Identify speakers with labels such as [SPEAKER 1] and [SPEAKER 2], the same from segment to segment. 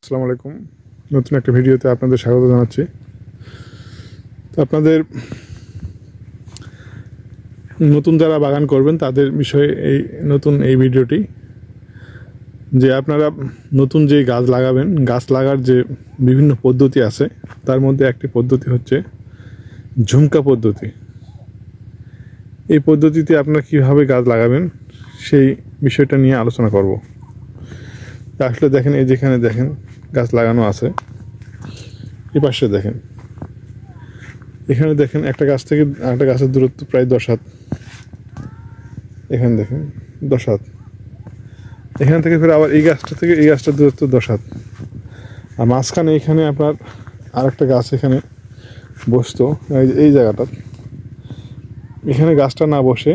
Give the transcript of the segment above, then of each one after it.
[SPEAKER 1] আসসালামু আলাইকুম। নতুন একটা ভিডিওতে আপনাদের স্বাগত জানাচ্ছি। তো আপনাদের নতুন যারা বাগান করবেন তাদের বিষয়ে এই ভিডিওটি, যে আপনারা নতুন যে গাছ লাগাবেন, গাছ লাগার যে বিভিন্ন পদ্ধতি আছে তার মধ্যে একটি পদ্ধতি হচ্ছে ঝুমকা পদ্ধতি। এই পদ্ধতিতে আপনারা কীভাবে গাছ লাগাবেন সেই বিষয়টা নিয়ে আলোচনা করব। আসলে দেখেন, এই যেখানে দেখেন গাছ লাগানো আছে, এই পাশে দেখেন, এখানে দেখেন একটা গাছ থেকে আরেকটা গাছের দূরত্ব প্রায় 10 হাত। এখানে দেখেন 10 হাত। এখান থেকে ফের আবার এই গাছটা থেকে এই গাছটার দূরত্ব 10 হাত। আর মাঝখানে এখানে আপনার আরেকটা গাছ এখানে বসতো, এই জায়গাটা, এখানে গাছটা না বসে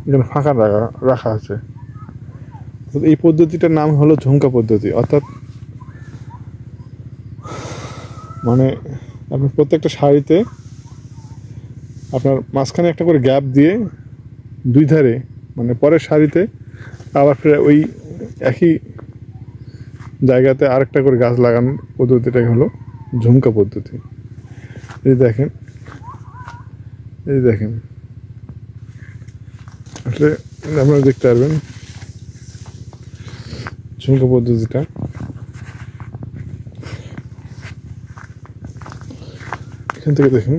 [SPEAKER 1] এখানে ফাঁকা রাখা আছে। এই পদ্ধতিটার নাম হলো ঝুমকা পদ্ধতি। অর্থাৎ মানে আপনি প্রত্যেকটা সারিতে আপনার মাঝখানে একটা করে গ্যাপ দিয়ে দুই ধারে, মানে পরের সারিতে আবার ফের ওই একই জায়গাতে আরেকটা করে গাছ লাগানোর পদ্ধতিটাই হলো ঝুমকা পদ্ধতি। এই দেখেন, এই দেখেন, আসলে আপনারা দেখতে পারবেন ঝুমকা পদ্ধতিটা। এখান থেকে দেখুন,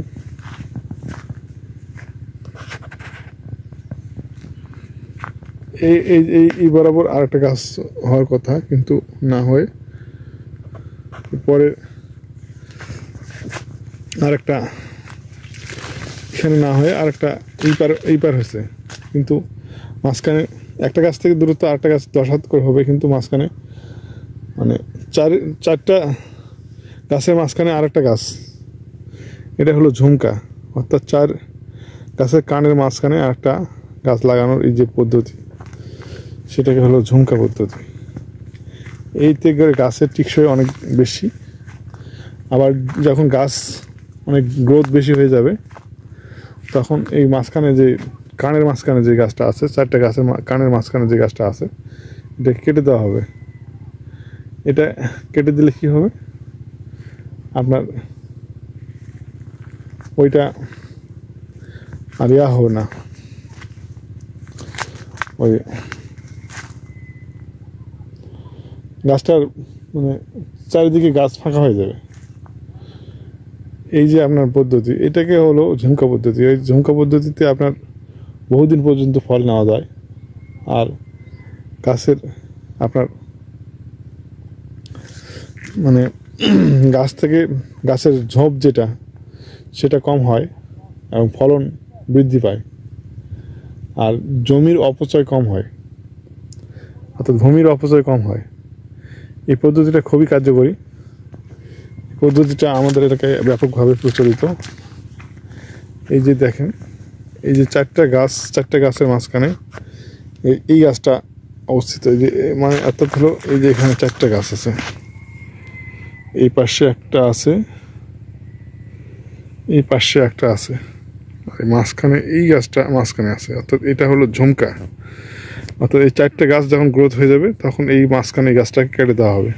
[SPEAKER 1] এই বরাবর আরেকটা গাছ হওয়ার কথা, কিন্তু না হয়ে পরে আরেকটা, এখানে না হয়ে আরেকটা এই পার হয়েছে। কিন্তু মাঝখানে একটা গাছ থেকে দূরত্ব আরেকটা গাছ 10 হাত করে হবে, কিন্তু মাঝখানে মানে চারটা গাছের মাঝখানে আরেকটা গাছ, এটা হলো ঝুমকা। অর্থাৎ 4 গাছের কানের মাঝখানে আরেকটা গাছ লাগানোর এই যে পদ্ধতি, সেটাকে হলো ঝুমকা পদ্ধতি। এইতে গাছের টিকসই অনেক বেশি। আবার যখন গাছ অনেক গ্রোথ বেশি হয়ে যাবে, তখন এই মাঝখানে যে কানের মাঝখানে যে গাছটা আছে, 4টা গাছের কানের মাঝখানে যে গাছটা আছে, এটা কেটে দেওয়া হবে। এটা কেটে দিলে কি হবে, আপনার ওইটা আর হবে না, ওই গাছটার মানে চারিদিকে গাছ ফাঁকা হয়ে যাবে। এই যে আপনার পদ্ধতি, এটাকে হলো ঝুমকা পদ্ধতি। এই ঝুমকা পদ্ধতিতে আপনার বহুদিন পর্যন্ত ফল নেওয়া যায়। আর গাছের আপনার মানে গাছ থেকে গাছের ঝোপ যেটা, সেটা কম হয় এবং ফলন বৃদ্ধি পায়। আর জমির অপচয় কম হয়, অর্থাৎ ভূমির অপচয় কম হয়। এই পদ্ধতিটা খুবই কার্যকরী। পদ্ধতিটা আমাদের এলাকায় ব্যাপকভাবে প্রচলিত। এই যে দেখেন, এই যে 4টা গাছের মাঝখানে এই গাছটা অবস্থিত। এই যে মানে অর্থাৎ হলো, এই যে এখানে 4টা গাছ আছে, এই পাশে একটা আছে, এই পাশে একটা আছে, আর মাঝখানে এই গাছটা মাঝখানে আছে। অর্থাৎ এটা হলো ঝুমকা। অর্থাৎ এই 4টা গাছ যখন গ্রোথ হয়ে যাবে, তখন এই মাঝখানে এই গাছটাকে কেটে দেওয়া হবে।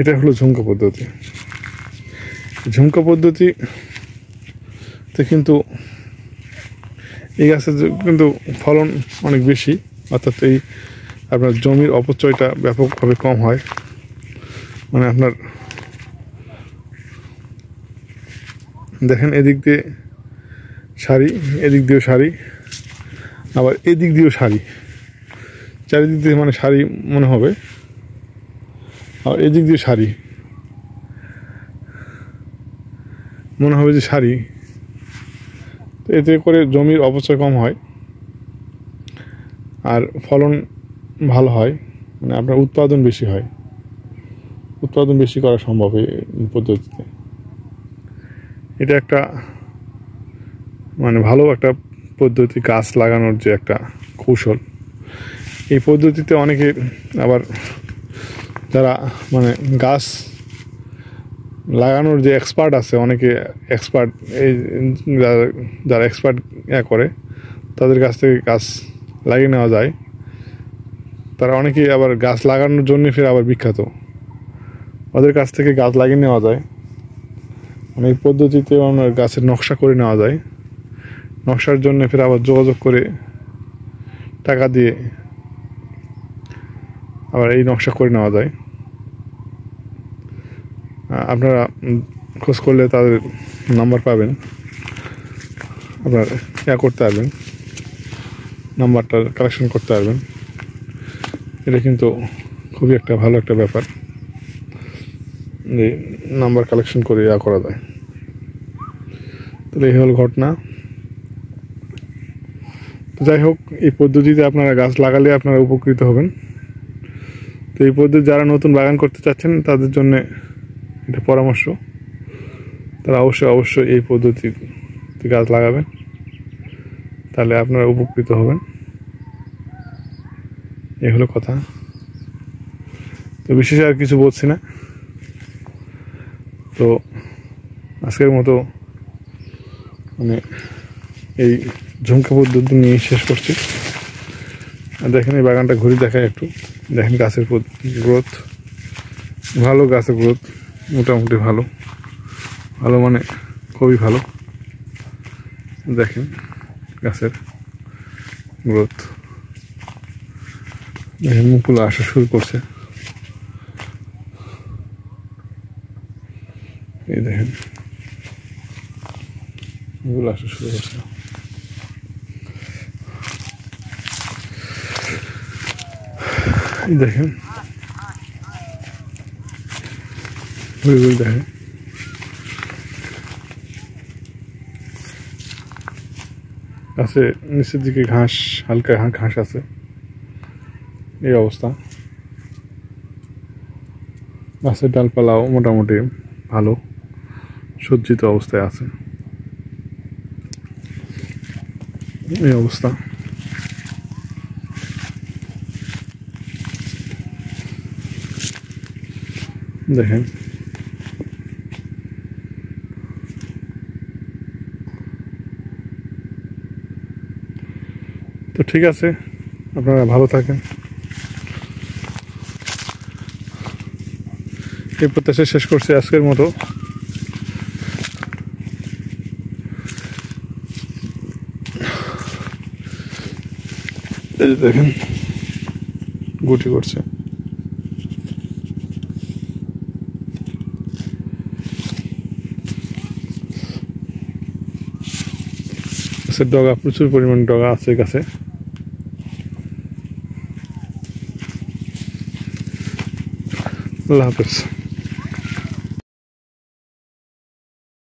[SPEAKER 1] এটা হলো ঝুমকা পদ্ধতি। ঝুমকা পদ্ধতিতে কিন্তু এই গাছের কিন্তু ফলন অনেক বেশি। অর্থাৎ এই আপনার জমির অপচয়টা ব্যাপকভাবে কম হয়। মানে আপনার দেখেন, এদিক দিয়ে সারি, এদিক দিয়েও সারি, আবার এদিক দিয়েও সারি, চারিদিক দিয়ে মানে সারি মনে হবে। আর এদিক দিয়ে সারি মনে হবে যে সারি। তো এতে করে জমির অপচয় কম হয় আর ফলন ভালো হয়, মানে আপনার উৎপাদন বেশি হয়। উৎপাদন বেশি করা সম্ভব এই পদ্ধতিতে। এটা একটা মানে ভালো একটা পদ্ধতি, গাছ লাগানোর যে একটা কৌশল। এই পদ্ধতিতে অনেকে আবার যারা মানে গাছ লাগানোর যে এক্সপার্ট আছে, অনেকে এক্সপার্ট, এই যারা এক্সপার্ট করে, তাদের কাছ থেকে গাছ লাগিয়ে নেওয়া যায়। তারা অনেকেই আবার গাছ লাগানোর জন্য ফের আবার বিখ্যাত। ওদের কাছ থেকে গাছ লাগিয়ে নেওয়া যায়। মানে এই পদ্ধতিতে আপনার গাছের নকশা করে নেওয়া যায়। নকশার জন্য ফের আবার যোগাযোগ করে টাকা দিয়ে আবার এই নকশা করে নেওয়া যায়। আপনারা খোঁজ করলে তাদের নাম্বার পাবেন, আপনার করতে পারবেন, নাম্বারটা কালেকশন করতে পারবেন। এটা কিন্তু খুবই একটা ভালো একটা ব্যাপার যে নাম্বার কালেকশন করে করা যায়। তাহলে এই হল ঘটনা। তো যাই হোক, এই পদ্ধতিতে আপনারা গাছ লাগালে আপনারা উপকৃত হবেন। তো এই পদ্ধতি যারা নতুন বাগান করতে চাচ্ছেন তাদের জন্য এটা পরামর্শ, তারা অবশ্যই এই পদ্ধতিতে গাছ লাগাবেন, তাহলে আপনারা উপকৃত হবেন। এই হলো কথা। তো বিশেষ আর কিছু বলছি না। তো আজকের মতো মানে এই ঝুমকা পদ্ধতি নিয়ে শেষ করছি। আর দেখেন এই বাগানটা ঘুরে দেখায় একটু, দেখেন গাছের গ্রোথ ভালো, গাছের গ্রোথ মোটামুটি ভালো, ভালো মানে খুবই ভালো। দেখেন গাছের গ্রোথ, দেখেন মুকুল আসা শুরু করছে। এই দেখেন মুকুল আসা শুরু করছে। এই দেখেন দেখেন গাছে নিচের দিকে ঘাস, হালকা ঘাস আছে। এই অবস্থা। গাছের ডালপালাও মোটামুটি ভালো সজ্জিত অবস্থায় আছে। এই অবস্থা। দেখেন তো ঠিক আছে, আপনারা ভালো থাকেন। এই প্রত্যাশা শেষ করছি আজকের মতো। এই দেখেন গুটি করছে। গাছের ডগা, প্রচুর পরিমাণ ডগা আছে গাছে। আল্লাহ হাফেজ।